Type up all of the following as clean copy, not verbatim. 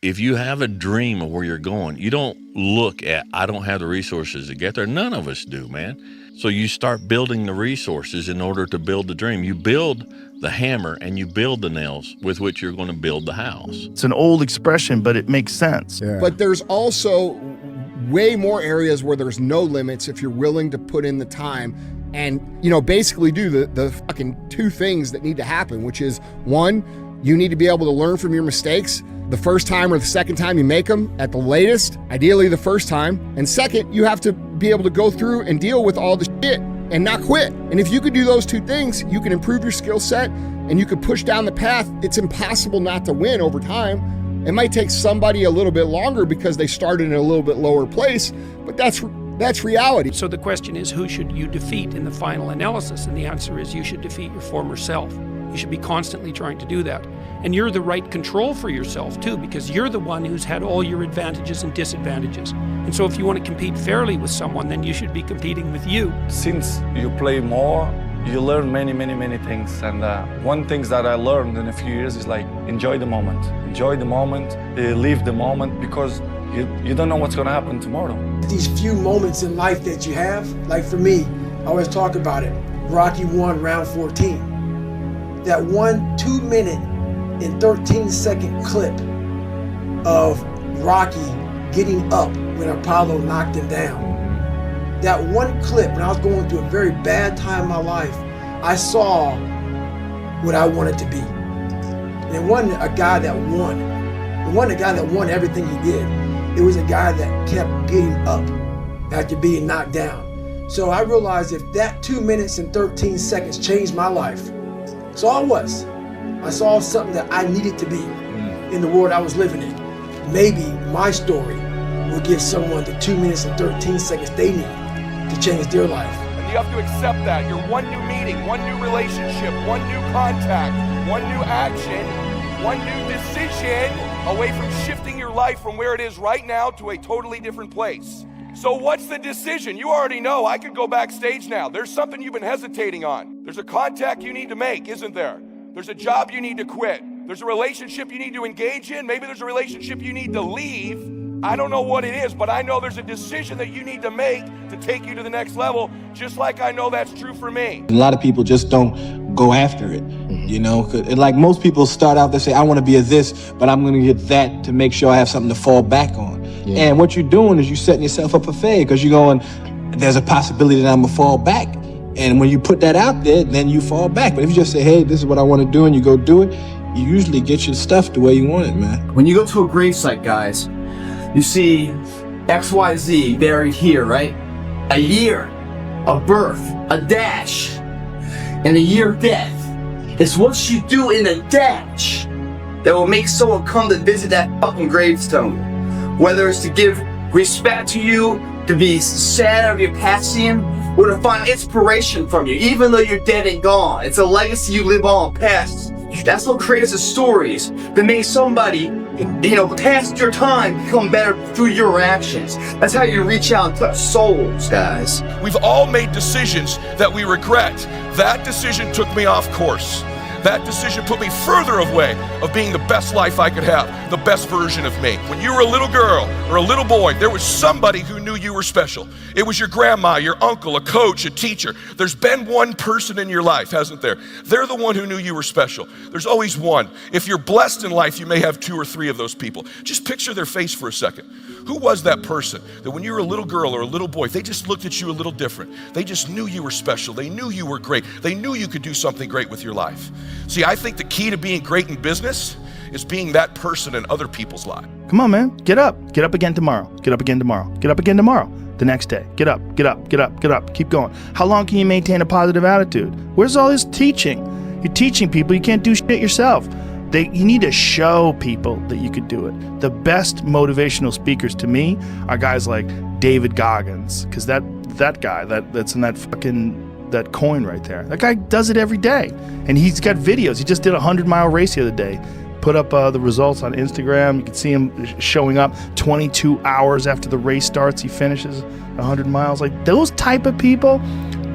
If you have a dream of where you're going, you don't look at, I don't have the resources to get there. None of us do, man. So you start building the resources in order to build the dream. You build the hammer and you build the nails with which you're going to build the house. It's an old expression, but it makes sense. Yeah. But there's also way more areas where there's no limits if you're willing to put in the time and, you know, basically do the fucking two things that need to happen, which is, one, you need to be able to learn from your mistakes the first time or the second time you make them, at the latest, ideally the first time. And second, you have to be able to go through and deal with all the shit and not quit. And if you could do those two things, you can improve your skill set and you could push down the path. It's impossible not to win over time. It might take somebody a little bit longer because they started in a little bit lower place, but that's reality. So the question is, who should you defeat in the final analysis? And the answer is, you should defeat your former self. You should be constantly trying to do that. And you're the right control for yourself too, because you're the one who's had all your advantages and disadvantages. And so if you want to compete fairly with someone, then you should be competing with you. Since you play more, you learn many things. And one thing that I learned in a few years is like, enjoy the moment. Enjoy the moment, live the moment, because you don't know what's going to happen tomorrow. These few moments in life that you have, like for me, I always talk about it. Rocky 1, round 14. That 1 2-minute and 13-second clip of Rocky getting up when Apollo knocked him down. That one clip, when I was going through a very bad time in my life, I saw what I wanted to be. And it wasn't a guy that won. It wasn't a guy that won everything he did. It was a guy that kept getting up after being knocked down. So I realized if that 2 minutes and 13 seconds changed my life, that's all it was. I saw something that I needed to be in the world I was living in. Maybe my story will give someone the 2 minutes and 13 seconds they need to change their life. And you have to accept that. You're one new meeting, one new relationship, one new contact, one new action, one new decision away from shifting your life from where it is right now to a totally different place. So what's the decision? You already know. I could go backstage now. There's something you've been hesitating on. There's a contact you need to make, isn't there? There's a job you need to quit. There's a relationship you need to engage in. Maybe there's a relationship you need to leave. I don't know what it is, but I know there's a decision that you need to make to take you to the next level, just like I know that's true for me. A lot of people just don't go after it, you know? Like most people start out, they say, I want to be a this, but I'm going to get that to make sure I have something to fall back on. Yeah. And what you're doing is you're setting yourself up for failure, because you're going, there's a possibility that I'm going to fall back. And when you put that out there, then you fall back. But if you just say, hey, this is what I want to do, and you go do it, you usually get your stuff the way you want it, man. When you go to a gravesite, guys, you see XYZ buried here, right? A year, a birth, a dash, and a year of death. It's what you do in the dash that will make someone come to visit that fucking gravestone. Whether it's to give respect to you, to be sad of your passing, or to find inspiration from you, even though you're dead and gone. It's a legacy you live on past. That's what creates the stories that make somebody, you know, past your time become better through your actions. That's how you reach out and touch souls, guys. We've all made decisions that we regret. That decision took me off course. That decision put me further away of being the best life I could have, the best version of me. When you were a little girl or a little boy, there was somebody who knew you were special. It was your grandma, your uncle, a coach, a teacher. There's been one person in your life, hasn't there? They're the one who knew you were special. There's always one. If you're blessed in life, you may have 2 or 3 of those people. Just picture their face for a second. Who was that person that when you were a little girl or a little boy, they just looked at you a little different? They just knew you were special. They knew you were great. They knew you could do something great with your life. See, I think the key to being great in business is being that person in other people's lives. Come on, man. Get up. Get up again tomorrow. Get up again tomorrow. Get up again tomorrow. The next day. Get up. Get up. Get up. Get up. Keep going. How long can you maintain a positive attitude? Where's all this teaching? You're teaching people. You can't do shit yourself. You need to show people that you could do it. The best motivational speakers to me are guys like David Goggins, because that guy that's in that coin right there. That guy does it every day, and he's got videos. He just did a 100-mile race the other day. Put up the results on Instagram. You can see him showing up 22 hours after the race starts. He finishes 100 miles. Like those type of people,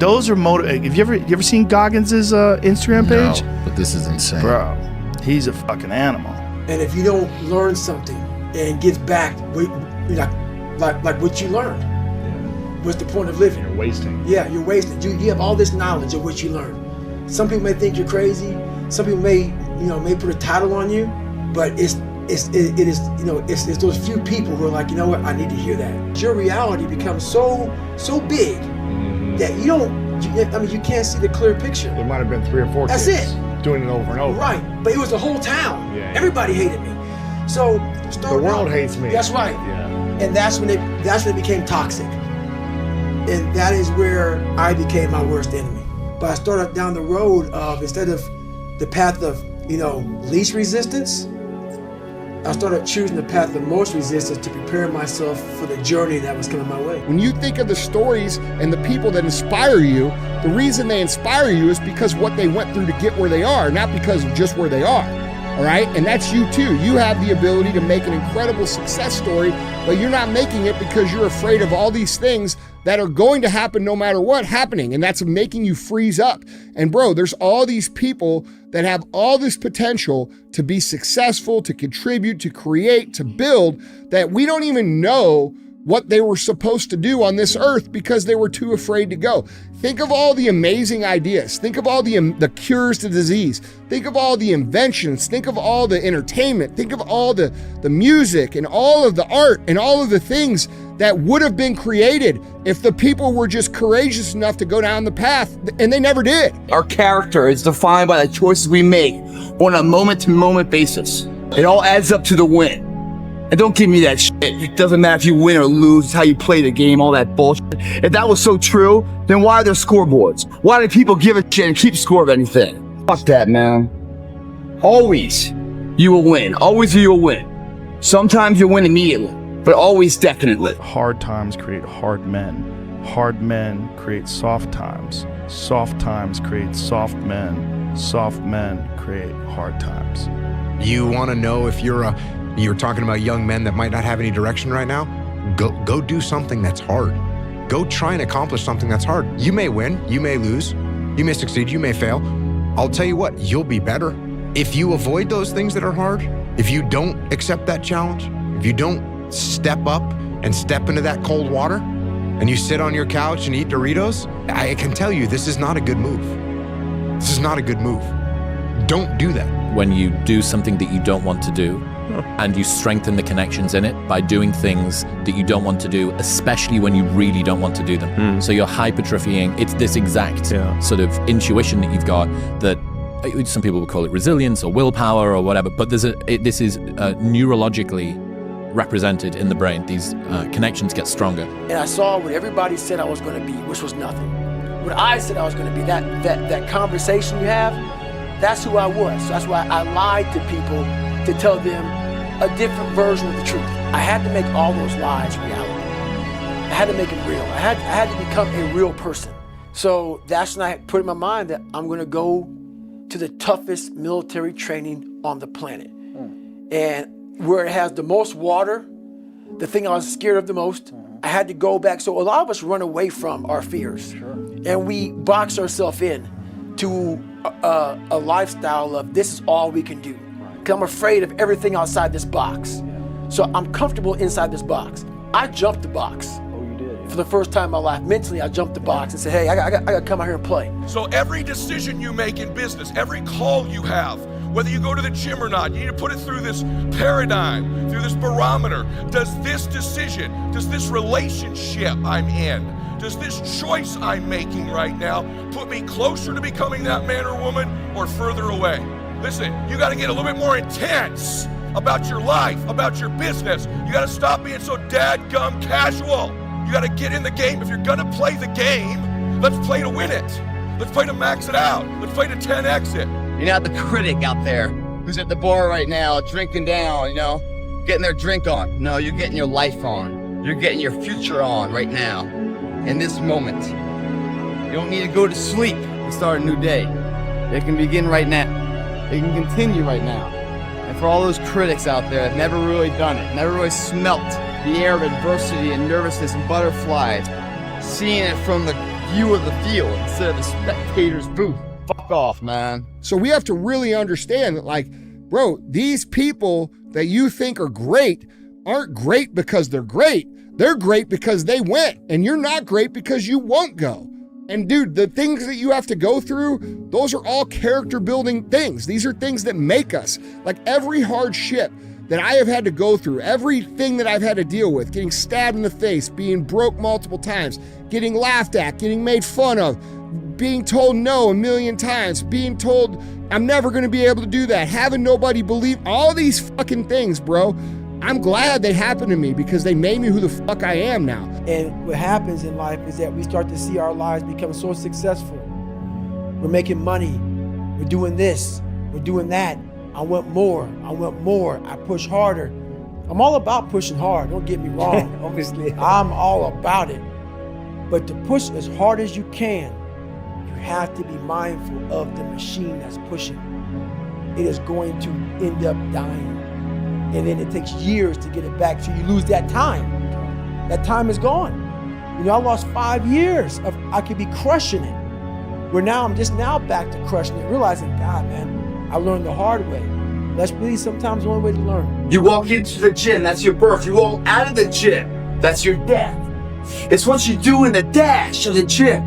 those are Have you ever seen Goggins' Instagram page? No, but this is insane, bro. He's a fucking animal. And if you don't learn something and gets back like what you learned. What's the point of living? You're wasting. Yeah, you're wasting. You have all this knowledge of what you learned. Some people may think you're crazy. Some people may put a title on you, but it is those few people who are like, you know what, I need to hear that. Your reality becomes so big that you can't see the clear picture. There might have been 3 or 4 That's kids it. doing it over and over. Right, but it was the whole town. Yeah. Everybody hated me. So The world hates me. That's right. Yeah. And that's when it became toxic. And that is where I became my worst enemy. But I started down the road of, instead of the path of, least resistance, I started choosing the path of most resistance to prepare myself for the journey that was coming my way. When you think of the stories and the people that inspire you, the reason they inspire you is because what they went through to get where they are, not because of just where they are. All right? And that's you too. You have the ability to make an incredible success story, but you're not making it because you're afraid of all these things that are going to happen no matter what happening. And that's making you freeze up. And bro, there's all these people that have all this potential to be successful, to contribute, to create, to build, that we don't even know what they were supposed to do on this earth because they were too afraid to go. Think of all the amazing ideas. Think of all the cures to disease. Think of all the inventions. Think of all the entertainment. Think of all the music and all of the art and all of the things that would have been created if the people were just courageous enough to go down the path, and they never did. Our character is defined by the choices we make on a moment-to-moment basis. It all adds up to the win. And don't give me that shit. It doesn't matter if you win or lose, it's how you play the game, all that bullshit. If that was so true, then why are there scoreboards? Why do people give a shit and keep score of anything? Fuck that, man. Always, you will win. Always you will win. Sometimes you'll win immediately, but always definitely. Hard times create hard men. Hard men create soft times. Soft times create soft men. Soft men create hard times. You want to know if you're talking about young men that might not have any direction right now? Go do something that's hard. Go try and accomplish something that's hard. You may win, you may lose, you may succeed, you may fail. I'll tell you what, you'll be better. If you avoid those things that are hard, if you don't accept that challenge, if you don't step up and step into that cold water, and you sit on your couch and eat Doritos, I can tell you this is not a good move. This is not a good move. Don't do that. When you do something that you don't want to do, and you strengthen the connections in it by doing things that you don't want to do, especially when you really don't want to do them. So you're hypertrophying. It's this exact sort of intuition that you've got that some people would call it resilience or willpower or whatever, but this is neurologically represented in the brain. These connections get stronger. And I saw what everybody said I was going to be, which was nothing. What I said I was going to be, that conversation you have, that's who I was. So that's why I lied to people to tell them a different version of the truth. I had to make all those lies reality. I had to make them real. I had to become a real person. So that's when I put in my mind that I'm going to go to the toughest military training on the planet. And where it has the most water, the thing I was scared of the most, I had to go back. So a lot of us run away from our fears. And we box ourselves in to a lifestyle of this is all we can do. Because I'm afraid of everything outside this box. So I'm comfortable inside this box. I jumped the box. Oh, you did? For the first time in my life, mentally, I jumped the box and said, hey, I got to come out here and play. So every decision you make in business, every call you have, whether you go to the gym or not, you need to put it through this paradigm, through this barometer. Does this decision, does this relationship I'm in, does this choice I'm making right now put me closer to becoming that man or woman or further away? Listen, you got to get a little bit more intense about your life, about your business. You got to stop being so dadgum casual. You got to get in the game. If you're going to play the game, let's play to win it. Let's play to max it out. Let's play to 10x it. You're not the critic out there who's at the bar right now, drinking down, getting their drink on. No, you're getting your life on. You're getting your future on right now, in this moment. You don't need to go to sleep and start a new day. It can begin right now. It can continue right now. And for all those critics out there that never really done it, never really smelt the air of adversity and nervousness and butterflies, seeing it from the view of the field instead of the spectator's booth. Fuck off, man. So we have to really understand that, bro, these people that you think are great aren't great because they're great. They're great because they went, and you're not great because you won't go. And dude, the things that you have to go through, those are all character building things. These are things that make us. Like every hardship that I have had to go through, everything that I've had to deal with, getting stabbed in the face, being broke multiple times, getting laughed at, getting made fun of, being told no a million times, being told I'm never gonna be able to do that, having nobody believe, all these fucking things, bro. I'm glad they happened to me because they made me who the fuck I am now. And what happens in life is that we start to see our lives become so successful. We're making money, we're doing this, we're doing that. I want more, I push harder. I'm all about pushing hard, don't get me wrong. Obviously. I'm all about it. But to push as hard as you can, you have to be mindful of the machine that's pushing. It is going to end up dying. And then it takes years to get it back, so you lose that time. That time is gone. You know, I lost 5 years of I could be crushing it. Where now I'm just now back to crushing it, realizing, God, man, I learned the hard way. That's really sometimes the only way to learn. You walk into the gym, that's your birth. You walk out of the gym, that's your death. It's what you do in the dash of the gym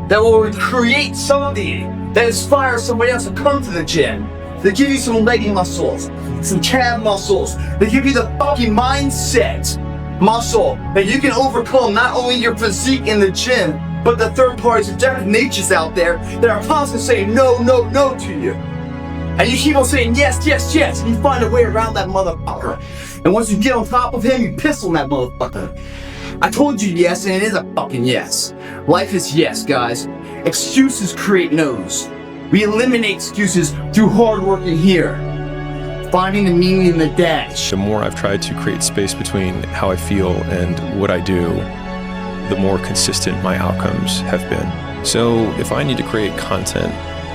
that will create something that inspires somebody else to come to the gym. They give you some leg muscles, some calf muscles. They give you the fucking mindset muscle that you can overcome not only your physique in the gym, but the third parties and different natures out there that are constantly saying no, no, no to you. And you keep on saying yes, yes, yes, and you find a way around that motherfucker. And once you get on top of him, you piss on that motherfucker. I told you yes, and it is a fucking yes. Life is yes, guys. Excuses create no's. We eliminate excuses through hard work in here. Finding the meaning in the dash. The more I've tried to create space between how I feel and what I do, the more consistent my outcomes have been. So if I need to create content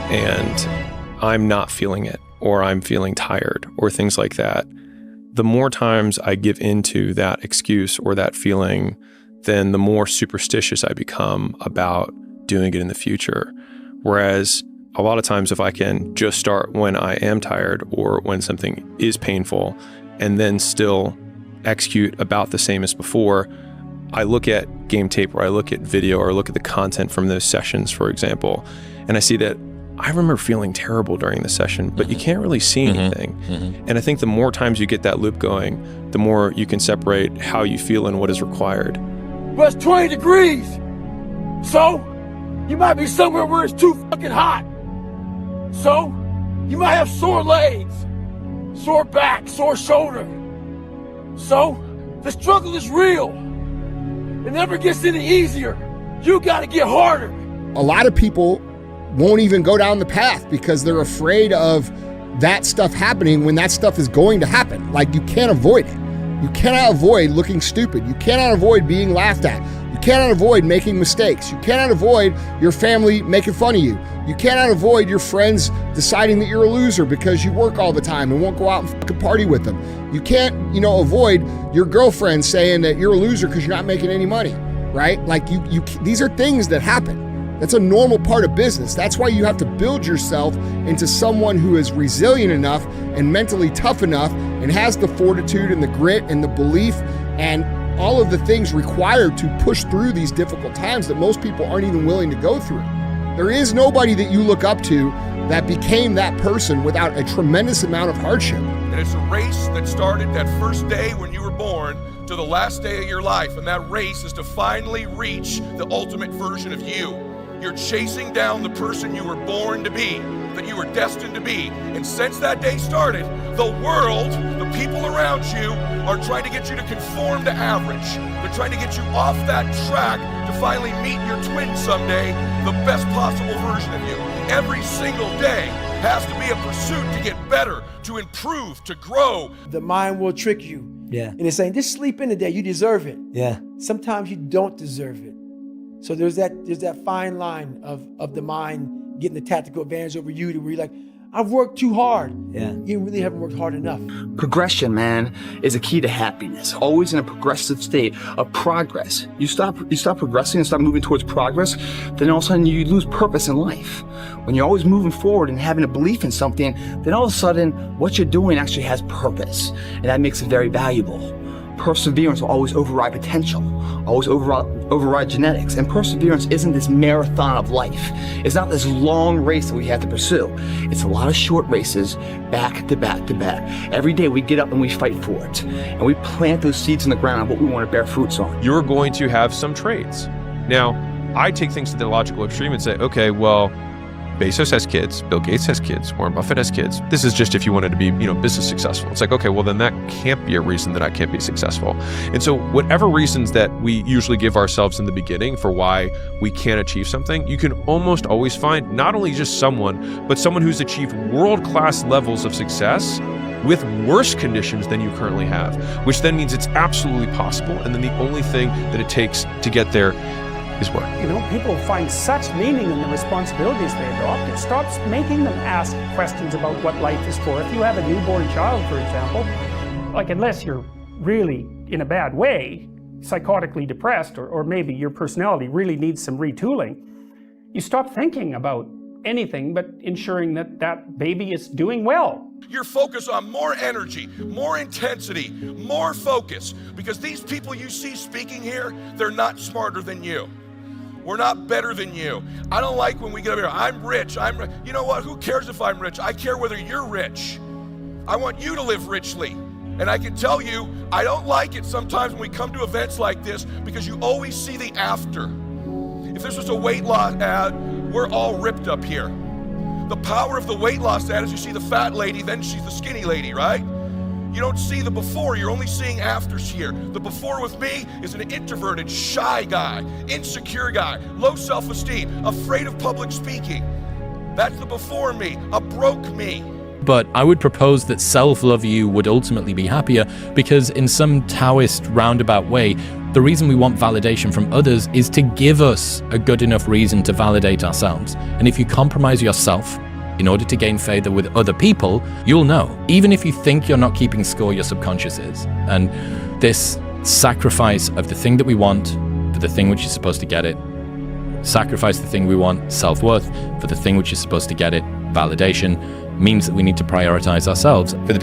and I'm not feeling it, or I'm feeling tired, or things like that, the more times I give into that excuse or that feeling, then the more superstitious I become about doing it in the future. Whereas a lot of times if I can just start when I am tired or when something is painful and then still execute about the same as before, I look at game tape or I look at video or I look at the content from those sessions, for example, and I see that I remember feeling terrible during the session, but you can't really see anything. And I think the more times you get that loop going, the more you can separate how you feel and what is required. Well, it's 20 degrees. So, you might be somewhere where it's too fucking hot. So, you might have sore legs, sore back, sore shoulder. So, the struggle is real. It never gets any easier. You gotta get harder. A lot of people won't even go down the path because they're afraid of that stuff happening when that stuff is going to happen. Like, you can't avoid it. You cannot avoid looking stupid. You cannot avoid being laughed at. You cannot avoid making mistakes. You cannot avoid your family making fun of you. You cannot avoid your friends deciding that you're a loser because you work all the time and won't go out and fucking party with them. You can't, avoid your girlfriend saying that you're a loser because you're not making any money, right? Like, these are things that happen. That's a normal part of business. That's why you have to build yourself into someone who is resilient enough and mentally tough enough and has the fortitude and the grit and the belief and all of the things required to push through these difficult times that most people aren't even willing to go through. There is nobody that you look up to that became that person without a tremendous amount of hardship. And it's a race that started that first day when you were born to the last day of your life. And that race is to finally reach the ultimate version of you. You're chasing down the person you were born to be, that you were destined to be. And since that day started, the world, the people around you, are trying to get you to conform to average. They're trying to get you off that track to finally meet your twin someday, the best possible version of you. Every single day has to be a pursuit to get better, to improve, to grow. The mind will trick you. Yeah. And it's saying, just sleep in today, you deserve it. Yeah. Sometimes you don't deserve it. So there's that fine line of the mind getting the tactical advantage over you to where you're like, I've worked too hard. Yeah. You really haven't worked hard enough. Progression, man, is a key to happiness. Always in a progressive state of progress. You stop progressing and stop moving towards progress, then all of a sudden you lose purpose in life. When you're always moving forward and having a belief in something, then all of a sudden what you're doing actually has purpose, and that makes it very valuable. perseverance will always override potential, always override genetics. And perseverance isn't this marathon of life. It's not this long race that we have to pursue. It's a lot of short races, back to back to back. Every day we get up and we fight for it. And we plant those seeds in the ground of what we want to bear fruits on. You're going to have some traits. Now, I take things to the logical extreme and say, okay, well, Bezos has kids, Bill Gates has kids, Warren Buffett has kids. This is just if you wanted to be, business successful. It's like, okay, well then that can't be a reason that I can't be successful. And so whatever reasons that we usually give ourselves in the beginning for why we can't achieve something, you can almost always find not only just someone, but someone who's achieved world-class levels of success with worse conditions than you currently have, which then means it's absolutely possible. And then the only thing that it takes to get there is work. People find such meaning in the responsibilities they adopt. It stops making them ask questions about what life is for. If you have a newborn child, for example, unless you're really in a bad way, psychotically depressed, or maybe your personality really needs some retooling, you stop thinking about anything but ensuring that that baby is doing well. You're focused on more energy, more intensity, more focus, because these people you see speaking here, they're not smarter than you. We're not better than you. I don't like when we get up here, I'm rich, you know what, who cares if I'm rich? I care whether you're rich. I want you to live richly. And I can tell you, I don't like it sometimes when we come to events like this because you always see the after. If this was a weight loss ad, we're all ripped up here. The power of the weight loss ad is you see the fat lady, then she's the skinny lady, right? You don't see the before, you're only seeing afters here. The before with me is an introverted, shy guy, insecure guy, low self-esteem, afraid of public speaking. That's the before me, a broke me. But I would propose that self-love you would ultimately be happier, because in some Taoist roundabout way, the reason we want validation from others is to give us a good enough reason to validate ourselves. And if you compromise yourself in order to gain favor with other people, you'll know. Even if you think you're not keeping score, your subconscious is. And this sacrifice of the thing that we want for the thing which is supposed to get it, sacrifice the thing we want, self-worth, for the thing which is supposed to get it, validation, means that we need to prioritize ourselves. For the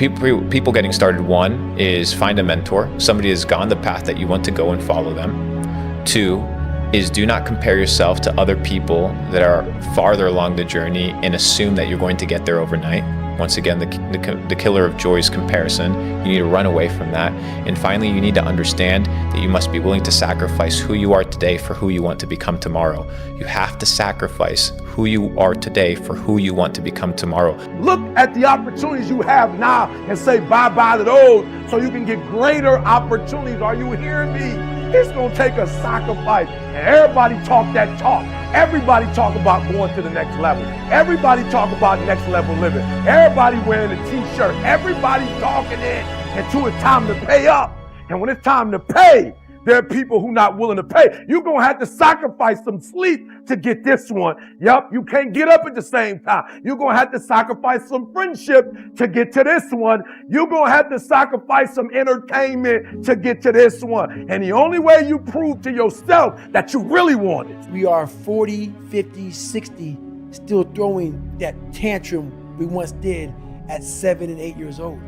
people getting started, one is find a mentor, somebody who's gone the path that you want to go and follow them. Two is do not compare yourself to other people that are farther along the journey and assume that you're going to get there overnight. Once again, the killer of joy is comparison. You need to run away from that. And finally, you need to understand that you must be willing to sacrifice who you are today for who you want to become tomorrow. You have to sacrifice who you are today for who you want to become tomorrow. Look at the opportunities you have now and say bye-bye to those so you can get greater opportunities. Are you hearing me? It's gonna take a sacrifice. And everybody talk that talk. Everybody talk about going to the next level. Everybody talk about next level living. Everybody wearing a t-shirt. Everybody talking it until it's time to pay up. And when it's time to pay, there are people who not willing to pay. You're going to have to sacrifice some sleep to get this one. Yep, you can't get up at the same time. You're going to have to sacrifice some friendship to get to this one. You're going to have to sacrifice some entertainment to get to this one. And the only way you prove to yourself that you really want it. We are 40, 50, 60, still throwing that tantrum we once did at 7 and 8 years old.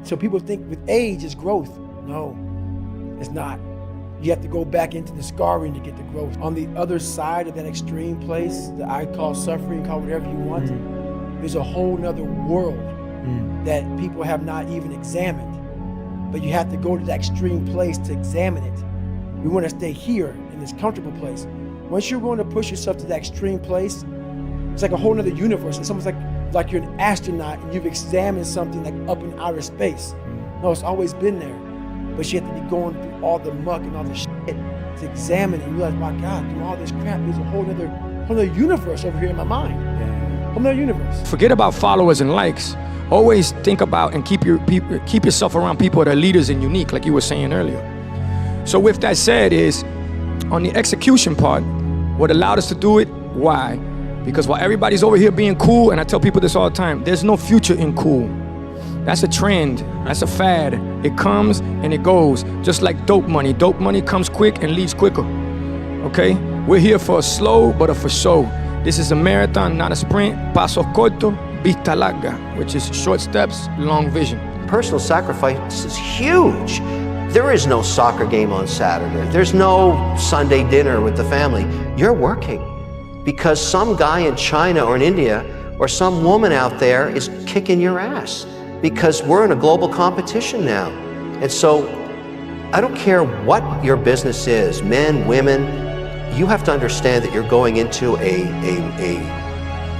So people think with age is growth. No. It's not. You have to go back into the scarring to get the growth. On the other side of that extreme place that I call suffering, call whatever you want, there's a whole nother world that people have not even examined. But you have to go to that extreme place to examine it. We want to stay here in this comfortable place. Once you're going to push yourself to that extreme place, it's like a whole nother universe. It's almost like you're an astronaut and you've examined something like up in outer space. No, it's always been there. But you have to be going through all the muck and all the shit to examine it and realize, my God, through all this crap, there's a whole other universe over here in my mind. Whole other universe. Forget about followers and likes. Always think about and keep yourself around people that are leaders and unique, like you were saying earlier. So with that said is, on the execution part, what allowed us to do it, why? Because while everybody's over here being cool, and I tell people this all the time, there's no future in cool. That's a trend, that's a fad. It comes and it goes, just like dope money. Dope money comes quick and leaves quicker, okay? We're here for a slow, but a for show. This is a marathon, not a sprint. Paso corto, vista larga, which is short steps, long vision. Personal sacrifice is huge. There is no soccer game on Saturday. There's no Sunday dinner with the family. You're working because some guy in China or in India or some woman out there is kicking your ass, because we're in a global competition now. And so I don't care what your business is, men, women, you have to understand that you're going into a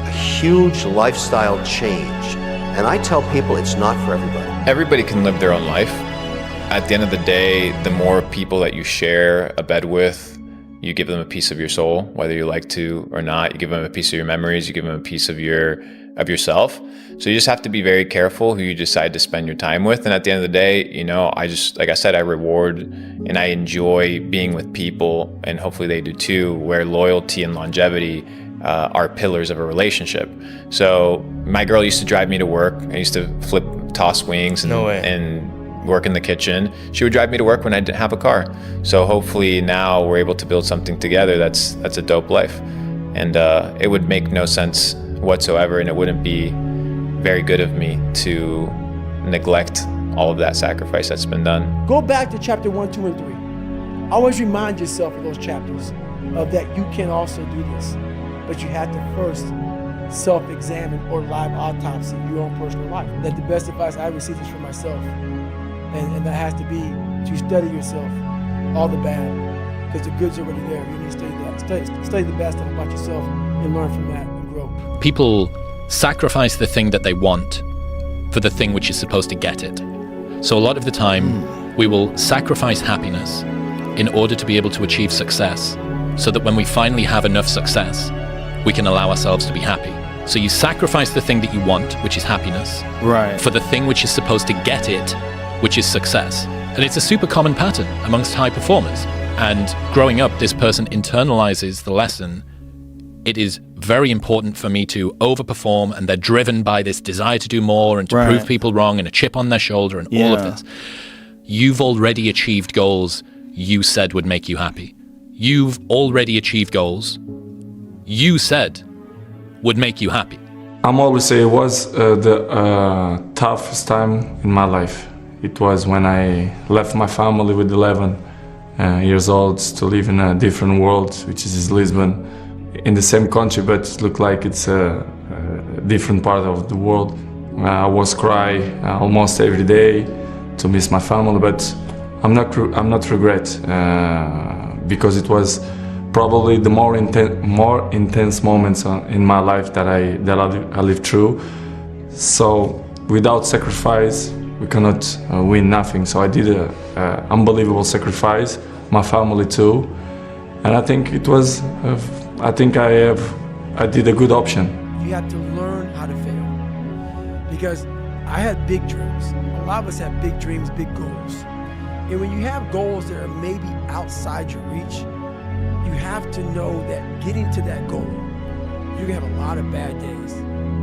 huge lifestyle change. And I tell people it's not for everybody. Everybody can live their own life. At the end of the day, the more people that you share a bed with, you give them a piece of your soul, whether you like to or not. You give them a piece of your memories, you give them a piece of yourself. So you just have to be very careful who you decide to spend your time with. And at the end of the day, you know, I just, like I said, I reward and I enjoy being with people, and hopefully they do too, where loyalty and longevity are pillars of a relationship. So my girl used to drive me to work. I used to toss wings and work in the kitchen. She would drive me to work when I didn't have a car. So hopefully now we're able to build something together that's a dope life. And it would make no sense whatsoever, and it wouldn't be very good of me to neglect all of that sacrifice that's been done. Go back to chapter 1, 2, and 3. Always remind yourself of those chapters of that you can also do this. But you have to first self-examine or live autopsy your own personal life. That the best advice I received is from myself. And that has to be to study yourself, all the bad, because the good's already there. You need to study that. Study the bad stuff about yourself and learn from that and grow. People sacrifice the thing that they want for the thing which is supposed to get it. So a lot of the time, we will sacrifice happiness in order to be able to achieve success, so that when we finally have enough success, we can allow ourselves to be happy. So you sacrifice the thing that you want, which is happiness, right, for the thing which is supposed to get it, which is success. And it's a super common pattern amongst high performers. And growing up, this person internalizes the lesson. It is very important for me to overperform, and they're driven by this desire to do more and to prove people wrong, and a chip on their shoulder and all of this. You've already achieved goals you said would make you happy. You've already achieved goals you said would make you happy. I'm always say it was the toughest time in my life. It was when I left my family with 11 years old to live in a different world, which is Lisbon, in the same country, but it looked like it's a different part of the world. I was cry almost every day to miss my family, but I'm not regret because it was probably the more intense moments in my life that I lived through. So without sacrifice, we cannot win nothing. So I did an unbelievable sacrifice, my family too, and I think it was. I think I did a good option. You have to learn how to fail, because I had big dreams. A lot of us have big dreams, big goals, and when you have goals that are maybe outside your reach, you have to know that getting to that goal, you're gonna have a lot of bad days,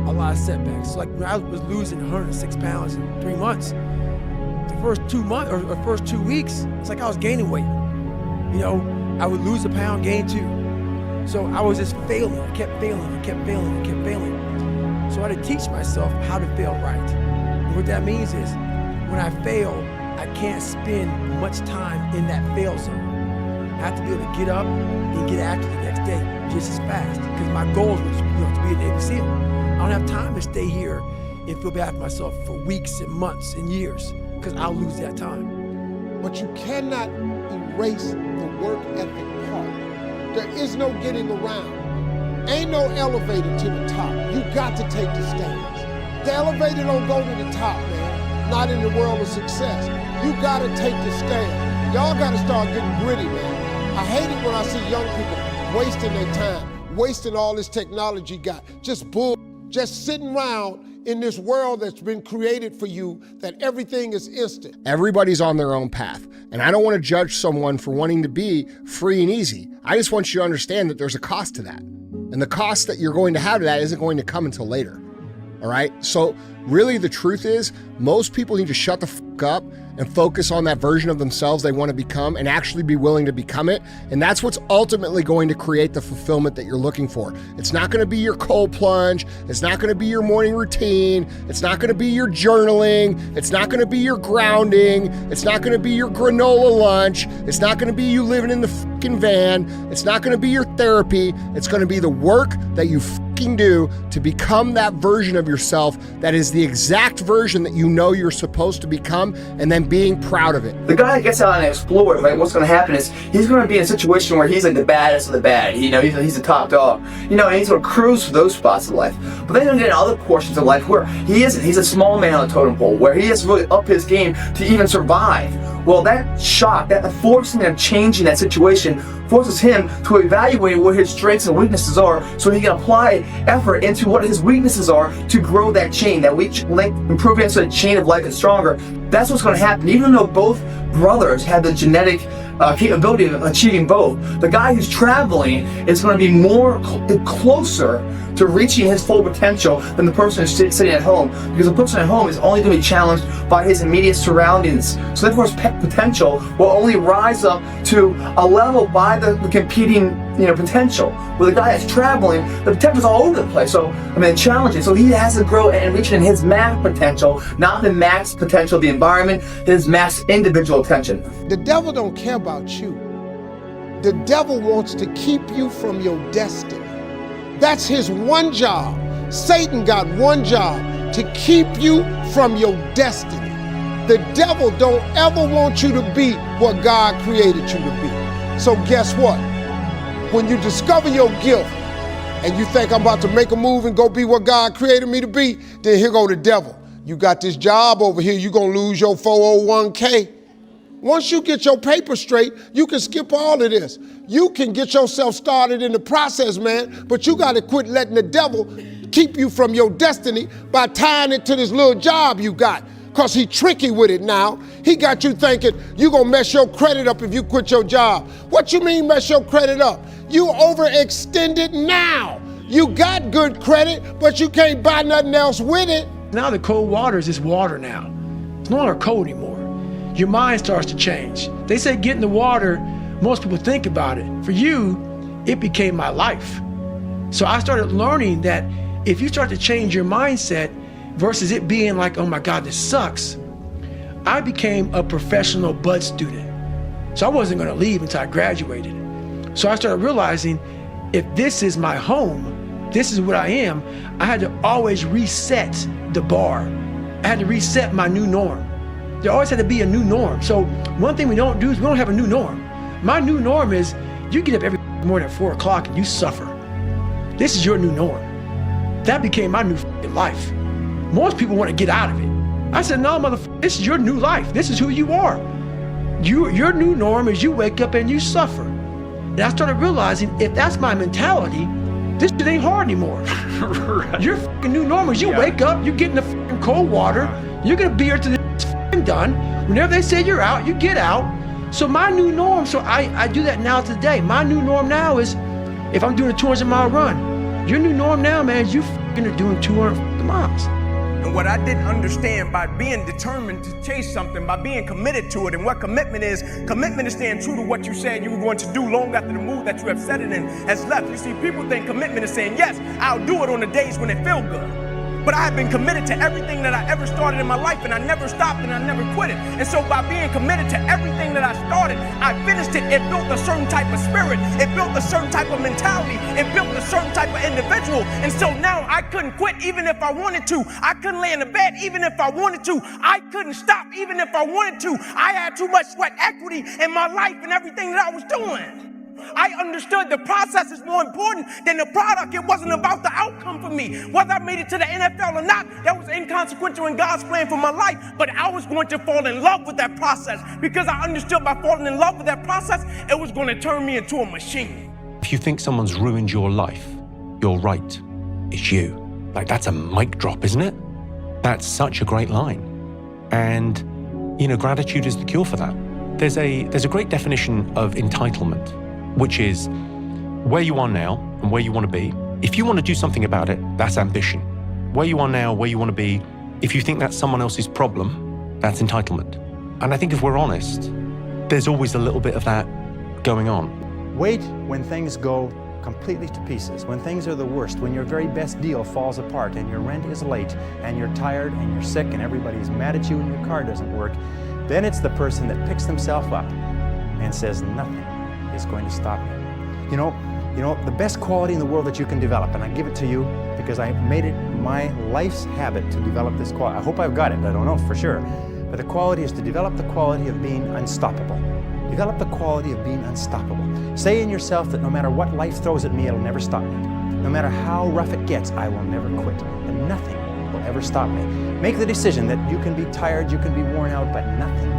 a lot of setbacks. Like when I was losing 106 pounds in 3 months, the first 2 months or first 2 weeks, it's like I was gaining weight. You know, I would lose a pound, gain 2. So I was just failing. I kept failing. So I had to teach myself how to fail right. And what that means is, when I fail, I can't spend much time in that fail zone. I have to be able to get up and get after the next day just as fast, because my goals was to be a Navy SEAL. I don't have time to stay here and feel bad for myself for weeks and months and years, because I'll lose that time. But you cannot erase the work ethic part. There is no getting around. Ain't no elevator to the top. You got to take the stairs. The elevator don't go to the top, man. Not in the world of success. You got to take the stairs. Y'all got to start getting gritty, man. I hate it when I see young people wasting their time, wasting all this technology got. Just sitting around in this world that's been created for you, that everything is instant. Everybody's on their own path, and I don't want to judge someone for wanting to be free and easy. I just want you to understand that there's a cost to that. And the cost that you're going to have to that isn't going to come until later. All right. So really the truth is most people need to shut the fuck up and focus on that version of themselves they want to become and actually be willing to become it. And that's what's ultimately going to create the fulfillment that you're looking for. It's not going to be your cold plunge. It's not going to be your morning routine. It's not going to be your journaling. It's not going to be your grounding. It's not going to be your granola lunch. It's not going to be you living in the fucking van. It's not going to be your therapy. It's going to be the work that you fucking do to become that version of yourself that is the exact version that you know you're supposed to become, and then being proud of it. The guy that gets out and explores, like, what's going to happen is he's going to be in a situation where he's like the baddest of the bad. You know, he's the top dog. You know, and he's going to cruise for those spots of life. But then you get other portions of life where he isn't. He's a small man on the totem pole, where he has to really up his game to even survive. Well, that shock, that forcing and changing that situation, forces him to evaluate what his strengths and weaknesses are, so he can apply effort into what his weaknesses are to grow that chain, that weak link, improving so the chain of life is stronger. That's what's going to happen. Even though both brothers have the genetic capability of achieving both, the guy who's traveling is going to be more closer to reaching his full potential than the person who's sitting at home, because the person at home is only going to be challenged by his immediate surroundings. So therefore his potential will only rise up to a level by the competing potential. Where the guy that's traveling, the potential's all over the place. So challenging. So he has to grow and reach in his max potential, not the max potential of the environment, his max individual attention. The devil don't care about you. The devil wants to keep you from your destiny. That's his one job. Satan got one job, to keep you from your destiny. The devil don't ever want you to be what God created you to be. So guess what? When you discover your gift and you think I'm about to make a move and go be what God created me to be, then here go the devil. You got this job over here, you're gonna lose your 401k. Once you get your paper straight, you can skip all of this. You can get yourself started in the process, man, but you gotta quit letting the devil keep you from your destiny by tying it to this little job you got. Cause he tricky with it now. He got you thinking you gonna mess your credit up if you quit your job. What you mean mess your credit up? You overextended now. You got good credit, but you can't buy nothing else with it. Now the cold water is just water now. It's no longer cold anymore. Your mind starts to change. They say get in the water, most people think about it. For you, it became my life. So I started learning that if you start to change your mindset versus it being like, oh my God, this sucks, I became a professional bud student. So I wasn't gonna leave until I graduated. So I started realizing if this is my home, this is what I am, I had to always reset the bar. I had to reset my new norm. There always had to be a new norm. So one thing we don't do is we don't have a new norm. My new norm is you get up every morning at 4 o'clock and you suffer. This is your new norm. That became my new life. Most people want to get out of it. I said, no, motherfucker, this is your new life. This is who you are. Your new norm is you wake up and you suffer. And I started realizing if that's my mentality, this shit ain't hard anymore. Right. Your fucking new norm is you wake up, you get in the fucking cold water, you're gonna be here till this fucking done. Whenever they say you're out, you get out. So my new norm, so I do that now today. My new norm now is if I'm doing a 200-mile run, your new norm now, man, is you fucking are doing 200 miles. And what I didn't understand by being determined to chase something, by being committed to it, and what commitment is staying true to what you said you were going to do long after the mood that you have set it in has left. You see, people think commitment is saying, yes, I'll do it on the days when it feel good. But I have been committed to everything that I ever started in my life, and I never stopped and I never quit it. And so by being committed to everything that I started, I finished it. It built a certain type of spirit. It built a certain type of mentality. It built a certain type of individual. And so now I couldn't quit even if I wanted to. I couldn't lay in the bed even if I wanted to. I couldn't stop even if I wanted to. I had too much sweat equity in my life and everything that I was doing. I understood the process is more important than the product. It wasn't about the outcome for me. Whether I made it to the NFL or not, that was inconsequential in God's plan for my life. But I was going to fall in love with that process because I understood by falling in love with that process, it was going to turn me into a machine. If you think someone's ruined your life, you're right. It's you. Like, that's a mic drop, isn't it? That's such a great line. And, gratitude is the cure for that. There's a great definition of entitlement, which is where you are now and where you want to be. If you want to do something about it, that's ambition. where you are now, where you want to be, if you think that's someone else's problem, that's entitlement. And I think if we're honest, there's always a little bit of that going on. Wait when things go completely to pieces, when things are the worst, when your very best deal falls apart and your rent is late and you're tired and you're sick and everybody's mad at you and your car doesn't work, then it's the person that picks themselves up and says, nothing is going to stop me. You know, the best quality in the world that you can develop, and I give it to you because I've made it my life's habit to develop this quality. I hope I've got it, I don't know for sure. But the quality is to develop the quality of being unstoppable. Develop the quality of being unstoppable. Say in yourself that no matter what life throws at me, it'll never stop me. No matter how rough it gets, I will never quit. And nothing will ever stop me. Make the decision that you can be tired, you can be worn out, but nothing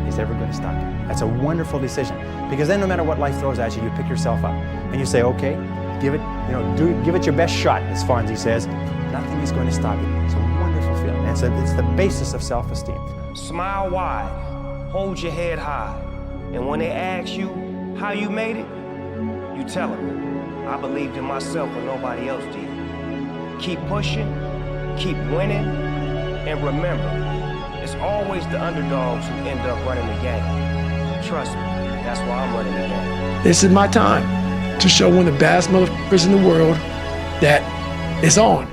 is ever going to stop you. That's a wonderful decision. Because then no matter what life throws at you, you pick yourself up. And you say, okay, give it your best shot, as Fonzie says. Nothing is going to stop you. It's a wonderful feeling. It's the basis of self-esteem. Smile wide, hold your head high. And when they ask you how you made it, you tell them, I believed in myself when nobody else did. Keep pushing, keep winning, and remember, it's always the underdogs who end up running the game. Trust me, that's why I'm running the game. This is my time to show one of the baddest motherfuckers in the world that it's on.